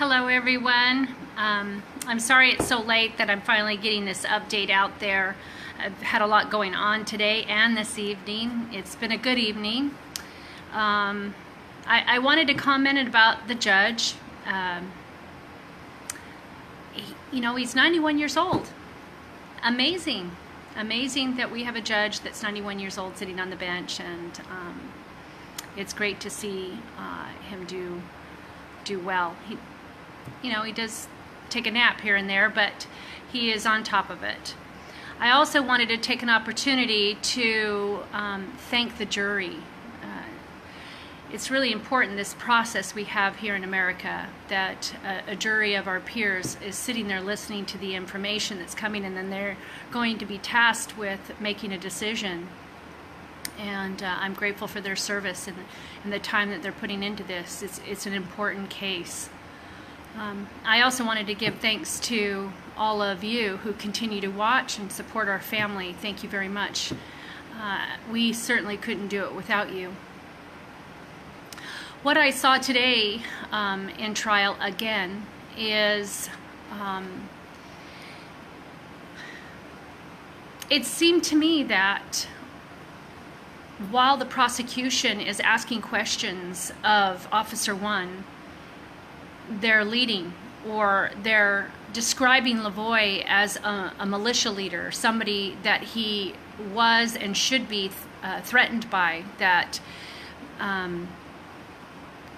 Hello everyone. I'm sorry it's so late that I'm finally getting this update out there. I've had a lot going on today and this evening. It's been a good evening. I wanted to comment about the judge. He's 91 years old. Amazing. Amazing that we have a judge that's 91 years old sitting on the bench, and it's great to see him do well. He does take a nap here and there, but he is on top of it. I also wanted to take an opportunity to thank the jury. It's really important, this process we have here in America, that a jury of our peers is sitting there listening to the information that's coming, and then they're going to be tasked with making a decision. And I'm grateful for their service and the time that they're putting into this. It's an important case. I also wanted to give thanks to all of you who continue to watch and support our family. Thank you very much. We certainly couldn't do it without you. What I saw today in trial again is it seemed to me that while the prosecution is asking questions of Officer 1, they're leading, or they're describing LaVoy as a militia leader, somebody that he was and should be threatened by, that and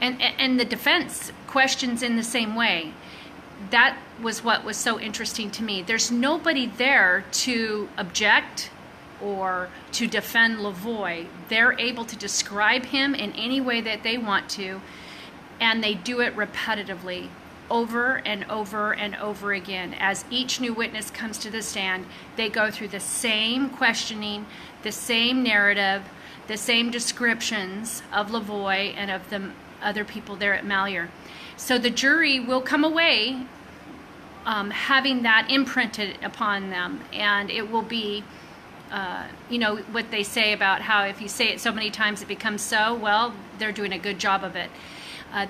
the defense questions in the same way. That was what was so interesting to me. There's nobody there to object or to defend LaVoy. They're able to describe him in any way that they want to, and they do it repetitively, over and over and over again. As each new witness comes to the stand, they go through the same questioning, the same narrative, the same descriptions of LaVoy and of the other people there at Malheur. So the jury will come away having that imprinted upon them, and it will be what they say about how if you say it so many times it becomes so. Well, they're doing a good job of it,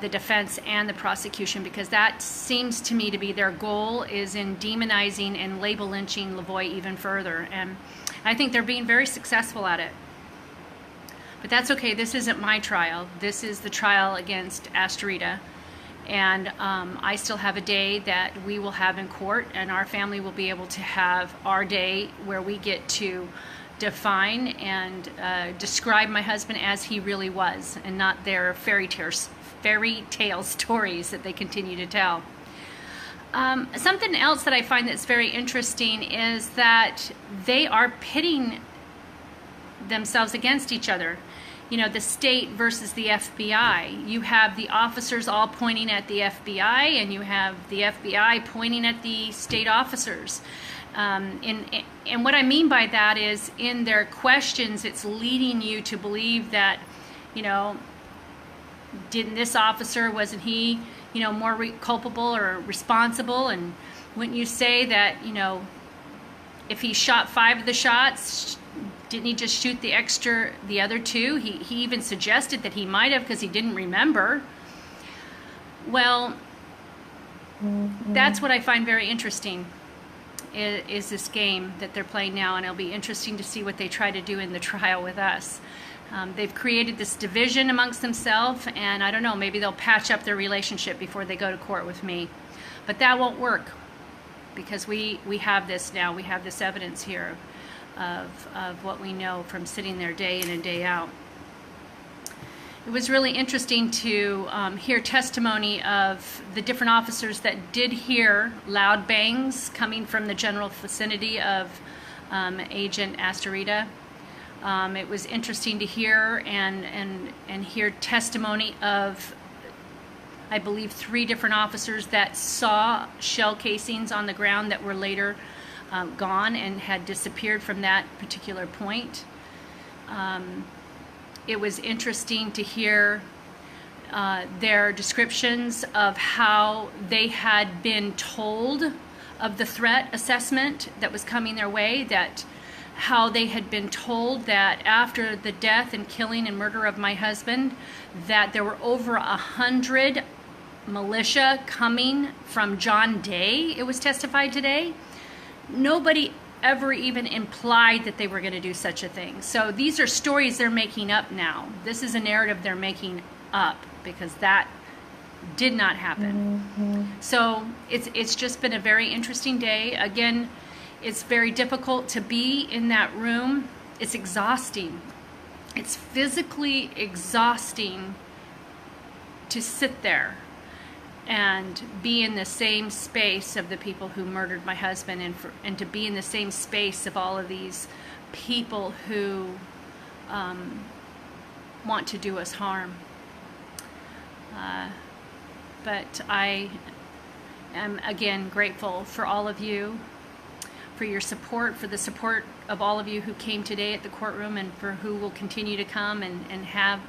the defense and the prosecution, because that seems to me to be their goal, is in demonizing and label lynching LaVoy even further, and I think they're being very successful at it. But that's okay. This isn't my trial. This is the trial against Asterita. And I still have a day that we will have in court, and our family will be able to have our day where we get to define and describe my husband as he really was, and not their fairy tale stories that they continue to tell. Something else that I find that's very interesting is that they are pitting themselves against each other. The state versus the FBI. You have the officers all pointing at the FBI, and you have the FBI pointing at the state officers. And what I mean by that is, in their questions, it's leading you to believe that, didn't this officer, wasn't he, more culpable or responsible? And wouldn't you say that, if he shot 5 of the shots, didn't he just shoot the other 2? He even suggested that he might have, because he didn't remember. Well, that's what I find very interesting, is this game that they're playing now, and it'll be interesting to see what they try to do in the trial with us. They've created this division amongst themselves, and I don't know, maybe they'll patch up their relationship before they go to court with me. But that won't work, because we have this now. We have this evidence here of what we know from sitting there day in and day out. It was really interesting to hear testimony of the different officers that did hear loud bangs coming from the general vicinity of Agent Asterita. It was interesting to hear and hear testimony of, I believe, 3 different officers that saw shell casings on the ground that were later gone and had disappeared from that particular point. It was interesting to hear their descriptions of how they had been told of the threat assessment that was coming their way, that how they had been told that after the death and killing and murder of my husband, that there were over 100 militia coming from John Day, it was testified today. Nobody ever even implied that they were going to do such a thing. So these are stories they're making up now. This is a narrative they're making up because that did not happen. So it's just been a very interesting day. Again, it's very difficult to be in that room. It's exhausting. It's physically exhausting to sit there and be in the same space of the people who murdered my husband, and to be in the same space of all of these people who want to do us harm. But I am again grateful for all of you, for your support, for the support of all of you who came today at the courtroom, and for who will continue to come and have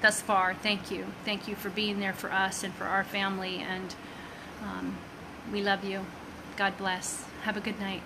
thus far. Thank you. Thank you for being there for us and for our family, and we love you. God bless. Have a good night.